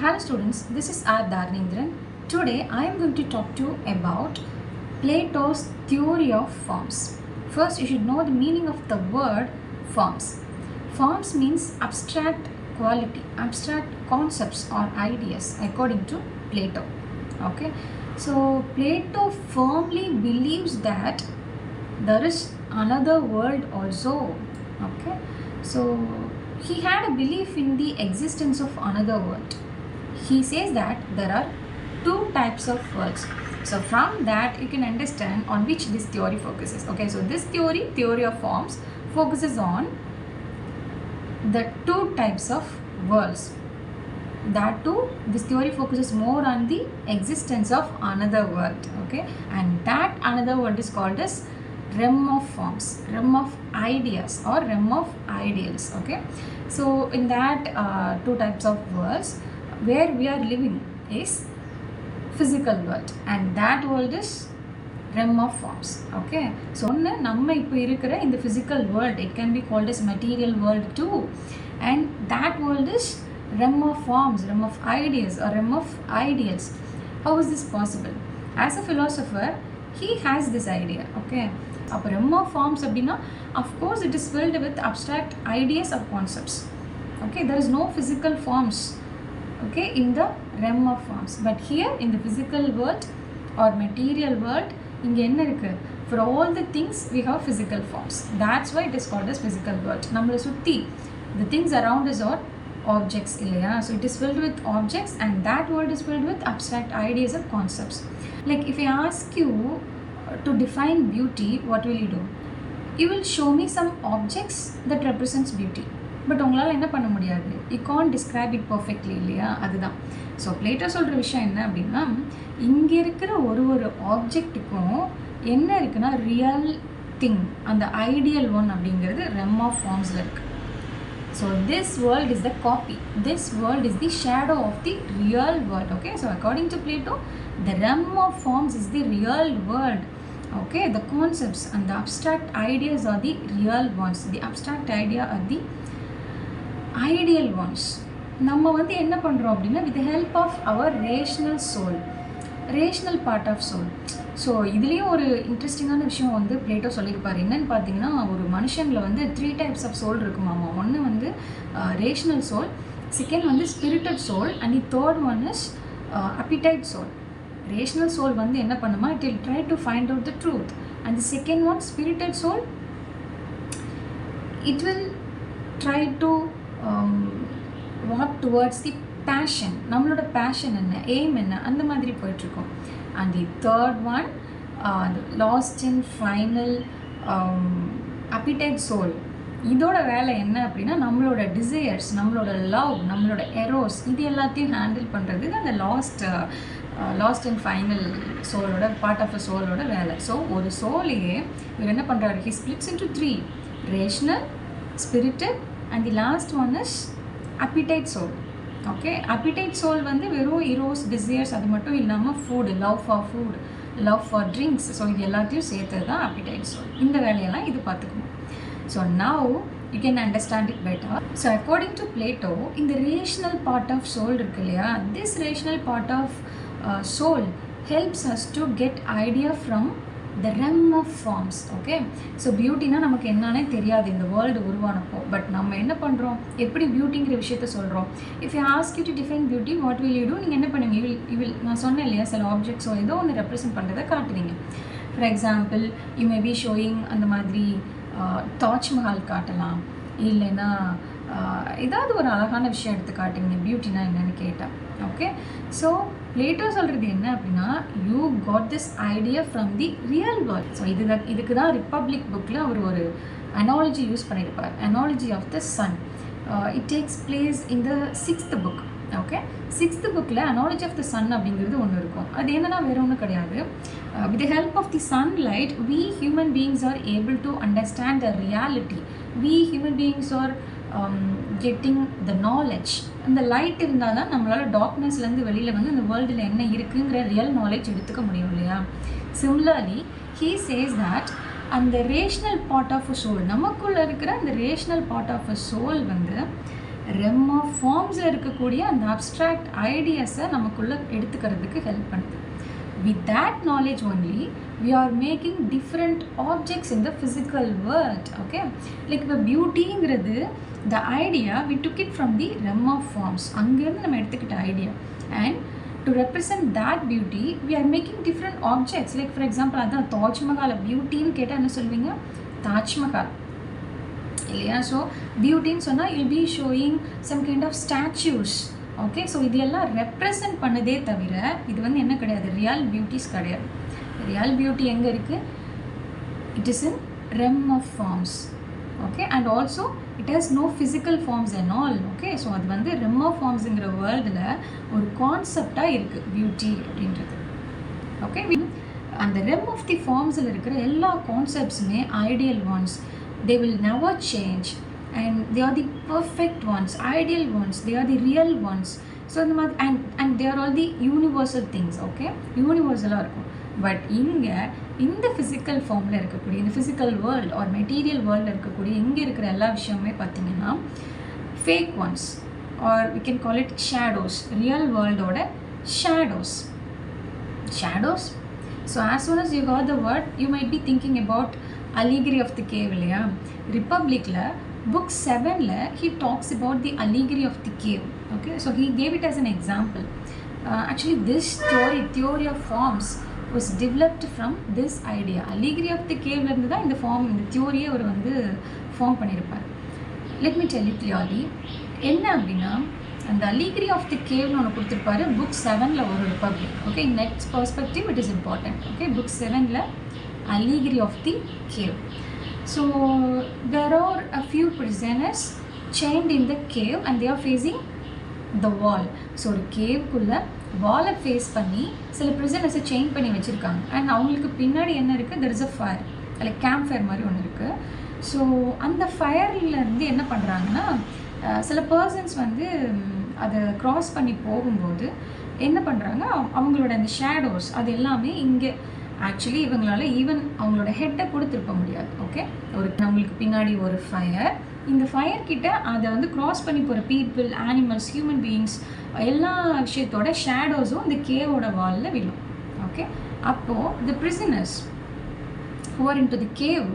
Hello students, this is Tharaninthiran. Today I am going to talk to you about Plato's theory of forms. First, you should know the meaning of the word forms. Forms means abstract quality, abstract concepts or ideas according to Plato. Okay, so Plato firmly believes that there is another world also. Okay, so he had a belief in the existence of another world. He says that there are two types of worlds. So from that you can understand on which this theory focuses. Okay, so this theory of forms, focuses on the two types of worlds. That too, this theory focuses more on the existence of another world. Okay, and that another world is called as realm of forms, realm of ideas or realm of ideals. Okay, so in that two types of worlds, where we are living is physical world and that world is realm of forms. Okay, so நம்ம இப்போ இருக்கிற in the physical world, it can be called as material world too, and that world is realm of forms, realm of ideas or realm of ideals. How is this possible? As a philosopher, he has this idea. Okay, அப்போ realm of forms அப்படின்னா of course it is filled with abstract ideas or concepts. Okay, there is no physical forms, okay, in the realm of forms, but here in the physical world or material world, inge enna irukku, for all the things we have physical forms. That's why it is called as physical world. Nammala sutti the things around us are objects illaya, so it is filled with objects and that world is filled with abstract ideas or concepts. Like if I ask you to define beauty, what will you do? You will show me some objects that represents beauty, but உங்களால் என்ன பண்ண முடியாது, you can't describe it perfectly இல்லையா? அதுதான். So Plato சொல்கிற விஷயம் என்ன அப்படின்னா, இங்கே இருக்கிற ஒரு ஆப்ஜெக்ட்டுக்கும் என்ன இருக்குன்னா ரியல் திங், அந்த ஐடியல் ஒன் அப்படிங்கிறது ரெம் ஆஃப் ஃபார்ம்ஸில் இருக்குது. So this world is the copy, this world is the shadow of the real world. Okay, so according to Plato the realm of forms is the real world. Okay, the concepts and the abstract ideas are the real ones. The abstract idea are the ideal ones. நம்ம வந்து என்ன பண்ணுறோம் அப்படின்னா, with the help of our rational soul, rational part of soul. So இதுலேயும் ஒரு இன்ட்ரெஸ்டிங்கான விஷயம் வந்து பிளேட்டோ சொல்லியிருப்பார். என்னன்னு பார்த்தீங்கன்னா, ஒரு மனுஷனில் வந்து 3 types of soul இருக்குமாமா. ஒன்று வந்து ரேஷனல் சோல், செகண்ட் வந்து spirited soul, and the third one is appetite soul. Rational soul வந்து என்ன பண்ணுமா, it will try to find out the truth, and the second one, spirited soul, it will try to walk towards the passion. நம்மளோட passion என்ன, aim என்ன, அந்த மாதிரி போயிட்டுருக்கோம். And the third one, lost in final appetite soul, இதோட வேலை என்ன அப்படின்னா, நம்மளோட டிசையர்ஸ், நம்மளோட லவ், நம்மளோட எரோஸ், இது எல்லாத்தையும் ஹேண்டில் பண்ணுறது அந்த லாஸ்ட் அண்ட் ஃபைனல் சோலோட பார்ட் ஆஃப் அ சோலோட வேலை. ஸோ ஒரு சோலையே இவர் என்ன பண்ணுறாரு, he splits into 3, rational, spirited, and the last one is appetite soul. Okay, appetite soul வந்து வெறும் இரோஸ், டிசையர்ஸ் அது மட்டும் இல்லாமல் food, love for drinks, so இது எல்லாத்தையும் சேர்த்தது தான் appetite soul. இந்த வேலையெல்லாம் இது பார்த்துக்கணும். So now you can understand it better. So according to Plato, in the rational part of soul irukku illaya, this rational part of soul helps us to get idea from the realm of forms. Okay, so beauty na namakku ennane theriyadu in the world uruvanappo, but நம்ம என்ன பண்றோம், எப்படி பியூட்டிங்கிற விஷயத்தை சொல்றோம். If I ask you to define beauty, what will you do? நீங்க என்ன பண்ணுவீங்க, you will நான் சொன்னேன் இல்லையா, சில ஆப்ஜெக்ட்ஸோ ஏதோ ஒன்று ரெப்ரசென்ட் பண்ணுறதை காட்டுவீங்க. For example, you may be showing அந்த மாதிரி தாஜ்மஹால் காட்டலாம், இல்லைன்னா ஏதாவது ஒரு அழகான விஷயம் எடுத்து காட்டுங்க, பியூட்டினா என்னன்னு கேட்டால். ஓகே, ஸோ பிளேட்டோ சொல்கிறது என்ன அப்படின்னா, you got this idea from the real world. So இதுக்கு தான் ரிப்பப்ளிக் புக்கில் அவர் ஒரு அனாலஜி யூஸ் பண்ணியிருப்பார், analogy of the sun. It takes place in the 6th book. Okay, 6th bookல அனாலஜி ஆஃப் த சன் அப்படிங்கிறது ஒன்று இருக்கும். அது என்னன்னா வேற ஒன்றும் கிடையாது. With the help of the sunlight, we human beings are able to understand the reality. We human beings are getting the knowledge. அந்த லைட் இருந்தால் தான் நம்மளால் டார்க்னஸ்லேருந்து வெளியில் வந்து அந்த வேர்ல்டில் என்ன இருக்குங்கிற ரியல் நாலேஜ் எடுத்துக்க முடியும் இல்லையா? Similarly, he says that அந்த rational part of a soul, நமக்குள்ளே இருக்கிற அந்த rational part of a soul வந்து REM of formsல இருக்கக்கூடிய அந்த abstract ideas-ஐ நமக்குள்ள எடுத்துக்கிறதுக்கு ஹெல்ப் பண்ணுது. With that knowledge only, we are making different objects in the physical world. Okay, like the beauty-ங்கிறது the idea we took it from the REM of forms. அங்கிருந்து நம்ம எடுத்துக்கிட்ட idea, and to represent that beauty we are making different objects. Like for example, அதான் தாஜ்மஹால் பியூட்டின்னு கேட்டால் என்ன சொல்வீங்க? தாஜ்மஹால் இல்லையா? So பியூட்டின்னு சொன்னால் you'll be showing some kind of statues. Okay, so இது எல்லாம் ரெப்ரசன்ட் பண்ணதே தவிர இது வந்து என்ன கிடையாது, ரியல் பியூட்டிஸ் கிடையாது. ரியல் பியூட்டி எங்கே இருக்குது? It is in REM of forms. Okay, and also it has no physical forms and all. Okay, so அது வந்து REM of formsங்கிற வேர்ல்டில் ஒரு கான்செப்டாக இருக்குது பியூட்டி அப்படின்றது. ஓகே, அந்த REM of the formஸில் இருக்கிற எல்லா கான்செப்ட்ஸுமே ideal ones. They will never change, and they are the perfect ones, ideal ones, they are the real ones. So and they are all the universal things. Okay, universal இருக்கும். But இங்கே இந்த physical ஃபார்மில் இருக்கக்கூடிய இந்த physical world R material வேர்ல்டில் இருக்கக்கூடிய இங்கே இருக்கிற எல்லா விஷயமே பார்த்தீங்கன்னா fake ones, or we can call it shadows. Real வேர்ல்டோட shadows. So as soon as you got the word, you might be thinking about Allegory of the Cave இல்லையா? ரிப்பப்ளிக்கில் book 7ல he talks about the Allegory of the Cave. Okay, so he gave it as an example. Actually this theory of forms was developed from this idea. Allegory of the Cave ல இருந்து தான் இந்த தியோரியை அவர் வந்து form பண்ணியிருப்பார். Let me tell you clearly. என்ன அப்படின்னா, அந்த Allegory of the Cave ஒன்று கொடுத்துருப்பாரு book 7ல ஒரு republic. Okay, next perspective it is important. Okay, book 7ல Allegory of the Cave. So there are a few prisoners chained in the cave and they are facing the wall. So ஒரு கேவ்க்குள்ள வாலை face பண்ணி சில prisoners-ஐ chain பண்ணி வச்சுருக்காங்க. And அவங்களுக்கு பின்னாடி என்ன இருக்குது? there is a fire, like camp fire மாதிரி ஒன்று இருக்குது. ஸோ அந்த ஃபயர்லேருந்து என்ன பண்ணுறாங்கன்னா, சில பர்சன்ஸ் வந்து அதை க்ராஸ் பண்ணி போகும்போது என்ன பண்ணுறாங்க, அவங்களோட அந்த ஷேடோஸ் அது எல்லாமே இங்கே ஆக்சுவலி இவங்களால ஈவன் அவங்களோட ஹெட்டை கூட திருப்ப முடியாது. ஓகே, அவங்களுக்கு பின்னாடி ஒரு ஃபயர், இந்த ஃபயர் கிட்ட அதை வந்து க்ராஸ் பண்ணி போகிற பீப்புள், ஆனிமல்ஸ், ஹியூமன் பீயிங்ஸ் எல்லா விஷயத்தோட ஷேடோஸும் இந்த கேவோட வாலில் விழும். ஓகே, அப்போது the prisoners who are into the cave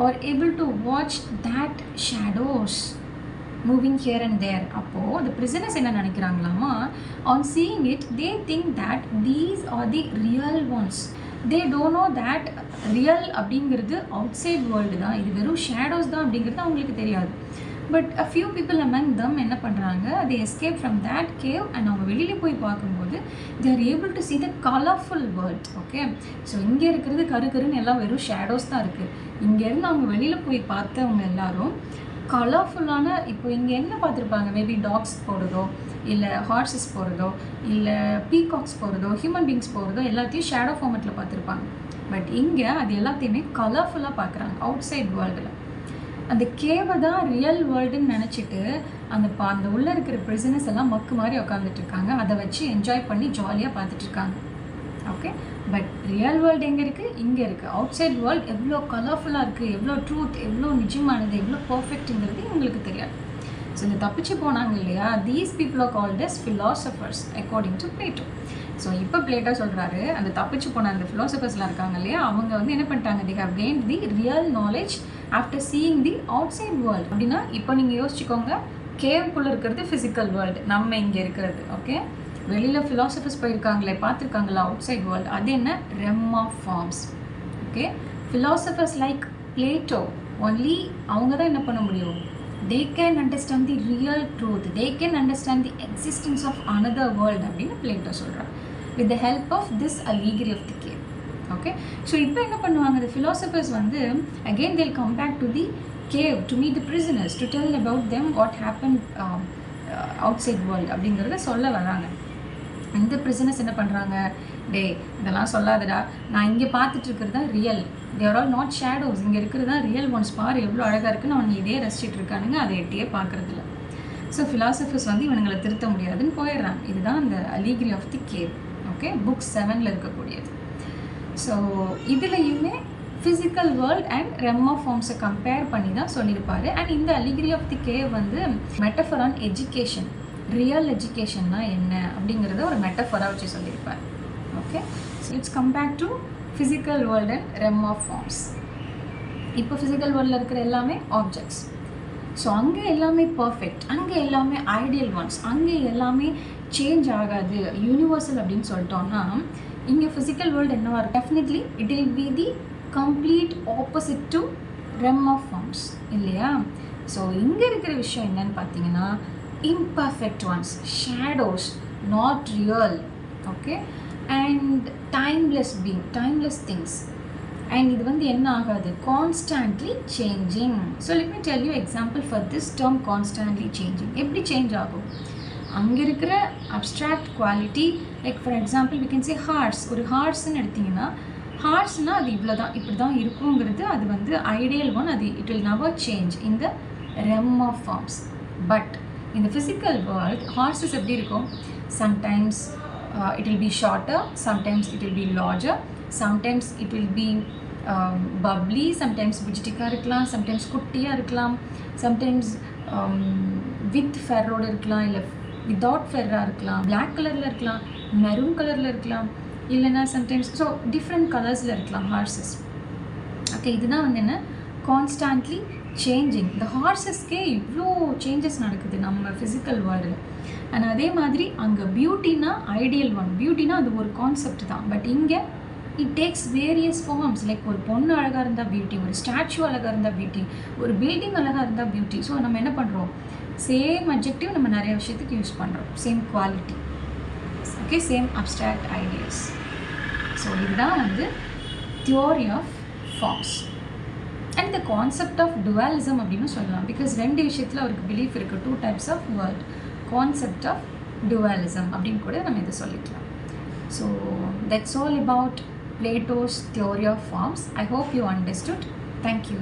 are able to watch that shadows moving here and there. அப்போது the prisoners என்ன நினைக்கிறாங்களாமா, on seeing it they think that these are the real ones. They don't know that real அப்படிங்கிறது outside world தான், இது வெறும் shadows தான் அப்படிங்கிறது அவங்களுக்கு தெரியாது. But a few people among them என்ன பண்ணுறாங்க, they escape from that cave and அவங்க வெளியில் போய் பார்க்கும்போது they are able to see the colorful world. Okay, so இங்கே இருக்கிறது கருன்னு எல்லாம் வெறும் ஷேடோஸ் தான் இருக்குது. இங்கேருந்து அவங்க வெளியில் போய் பார்த்தவங்க எல்லாரும் கலர்ஃபுல்லான, இப்போ இங்கே என்ன பார்த்துருப்பாங்க, மேபி டாக்ஸ் போகிறதோ இல்லை ஹார்சஸ் போகிறதோ இல்லை பீகாக்ஸ் போகிறதோ ஹியூமன் பீங்ஸ் போகிறதோ எல்லாத்தையும் ஷேடோ ஃபார்மெட்டில் பார்த்துருப்பாங்க. பட் இங்கே அது எல்லாத்தையுமே கலர்ஃபுல்லாக பார்க்குறாங்க அவுட் சைட் வேர்ல்டில். அந்த கேவை தான் ரியல் வேர்ல்டுன்னு நினச்சிட்டு அந்த உள்ளே இருக்கிற பிரிசனர்ஸ் எல்லாம் மக்கு மாதிரி உட்காந்துட்ருக்காங்க. அதை வச்சு என்ஜாய் பண்ணி ஜாலியாக பார்த்துட்ருக்காங்க. ஓகே, பட் ரியல் வேர்ல்டு எங்கே இருக்குது? இங்கே இருக்குது. அவுட் சைட் வேர்ல்டு எவ்வளோ கலர்ஃபுல்லாக இருக்குது, எவ்வளோ ட்ரூத், எவ்வளோ நிஜமானது, எவ்வளோ பர்ஃபெக்ட்டுங்கிறது உங்களுக்கு தெரியாது. ஸோ இந்த தப்பிச்சு போனாங்க இல்லையா, these people are called as philosophers according to Plato. So இப்போ பிளேட்டோ சொல்கிறாரு, அந்த தப்பிச்சு போன அந்த ஃபிலாசபர்ஸ்லாம் இருக்காங்க இல்லையா, அவங்க வந்து என்ன பண்ணிட்டாங்க, they have gained the real knowledge after seeing the outside world. அப்படின்னா இப்போ நீங்கள் யோசிச்சுக்கோங்க, கேவுக்குள்ளே இருக்கிறது ஃபிசிக்கல் வேர்ல்டு, நம்ம இங்கே இருக்கிறது. ஓகே, வெளியில் ஃபிலாசபர்ஸ் போயிருக்காங்களே, பார்த்துருக்காங்களா அவுட் சைட் வேர்ல்டு, அது என்ன? REM of forms. Okay, philosophers like Plato only அவங்க தான் என்ன பண்ண முடியும், they can understand the real truth, they can understand the existence of another world அப்படின்னு பிளேட்டோ சொல்கிறார், with the help of this Allegory of the Cave. Okay, so இப்போ என்ன பண்ணுவாங்க, the philosophers வந்து again they'll come back to the cave to meet the prisoners, to tell about them what happened outside world அப்படிங்கிறத சொல்ல வராங்க. இந்த prisoners என்ன பண்ணுறாங்க, டே இதெல்லாம் சொல்லாதடா, நான் இங்கே பார்த்துட்டு இருக்கிறது தான் real, they're all not shadows, இங்கே இருக்கிறது தான் ரியல் ஒன்ஸ், பாரு எவ்வளோ அழகாக இருக்குன்னு அவன் இதே ரசிச்சுட்டு இருக்கானுங்க, அதை எட்டியே பார்க்குறதில்ல. ஸோ ஃபிலாசபர்ஸ் வந்து இவங்களை திருத்த முடியாதுன்னு போயிடுறாங்க. இதுதான் அந்த Allegory of the Cave. Okay, book 7ல் இருக்கக்கூடியது. ஸோ இதுலையுமே physical world and realm of ஃபார்ம்ஸை கம்பேர் பண்ணி தான் சொல்லியிருப்பாரு. அண்ட் இந்த அலிகரி ஆஃப் தி கேவ் வந்து மெட்டஃபர் ஆன் எஜுகேஷன், ரியல் எஜுகேஷன்னா என்ன அப்படிங்கிறத ஒரு மெட்டஃபராக வச்சு சொல்லியிருப்பார். Okay, so it's come back to physical world and realm of forms. இப்போ ஃபிசிக்கல் வேர்ல்டில் இருக்கிற எல்லாமே ஆப்ஜெக்ட்ஸ். ஸோ அங்கே எல்லாமே பர்ஃபெக்ட், அங்கே எல்லாமே ஐடியல் ஒன்ஸ், அங்கே எல்லாமே சேஞ்ச் ஆகாது, யூனிவர்சல் அப்படின்னு சொல்லிட்டோம்னா இங்கே ஃபிசிக்கல் வேர்ல்டு என்னவா இருக்கும்? Definitely it will be the complete opposite to realm of forms இல்லையா? ஸோ இங்கே இருக்கிற விஷயம் என்னன்னு பார்த்தீங்கன்னா imperfect ones, shadows, not real, okay, and timeless being, timeless things. And இது வந்து என்ன ஆகாது? Constantly changing. So let me tell you example for this term constantly changing. எப்படி சேஞ்ச் ஆகும்? அங்கே இருக்கிற abstract quality, like for example we can say hearts. ஒரு ஹார்ட்ஸ்ன்னு எடுத்திங்கன்னா ஹார்ட்ஸ்னால் அது இவ்வளோ தான், இப்படி தான் இருக்குங்கிறது அது வந்து ஐடியல் ஒன், அது it will never change in the realm of forms. But in the physical world, horses எப்படி இருக்கும்? Sometimes it will be shorter, sometimes it will be larger, sometimes it will be bubbly, sometimes விஜிட்டிக்காக இருக்கலாம், sometimes குட்டியாக இருக்கலாம், sometimes with ஃபெர்ரோடு இருக்கலாம், இல்லை without ஃபெர்ராக இருக்கலாம், black கலரில் இருக்கலாம், மெரூன் கலரில் இருக்கலாம், இல்லைன்னா சம்டைம்ஸ் ஸோ டிஃப்ரெண்ட் கலர்ஸில் இருக்கலாம் ஹார்சஸ். ஓகே, இதுதான் வந்து என்ன? Constantly changing. இந்த ஹார்சஸ்க்கே இவ்வளோ சேஞ்சஸ் நடக்குது நம்ம ஃபிசிக்கல் வேர்ல்டில். அண்ட் அதே மாதிரி அங்கே பியூட்டினா ஐடியல் ஒன், பியூட்டினா அது ஒரு கான்செப்ட் தான். பட் இங்கே it takes various forms. Like ஒரு பொண்ணு அழகாக இருந்தால் பியூட்டி, ஒரு ஸ்டாச்சு அழகாக இருந்தால் பியூட்டி, ஒரு பில்டிங் அழகாக இருந்தால் பியூட்டி. ஸோ நம்ம என்ன பண்ணுறோம்? சேம் அப்ஜெக்டிவ் நம்ம நிறைய விஷயத்துக்கு யூஸ் பண்ணுறோம், same quality. Okay, same abstract ideas. So இதுதான் வந்து theory of forms and the concept of dualism அப்படின்னு சொல்லலாம். பிகாஸ் ரெண்டு விஷயத்தில் அவருக்கு பிலீஃப் இருக்குது, 2 types of world, concept of dualism அப்படின்னு கூட நம்ம இதை சொல்லிக்கலாம். So that's all about Plato's theory of forms. I hope you understood. Thank you.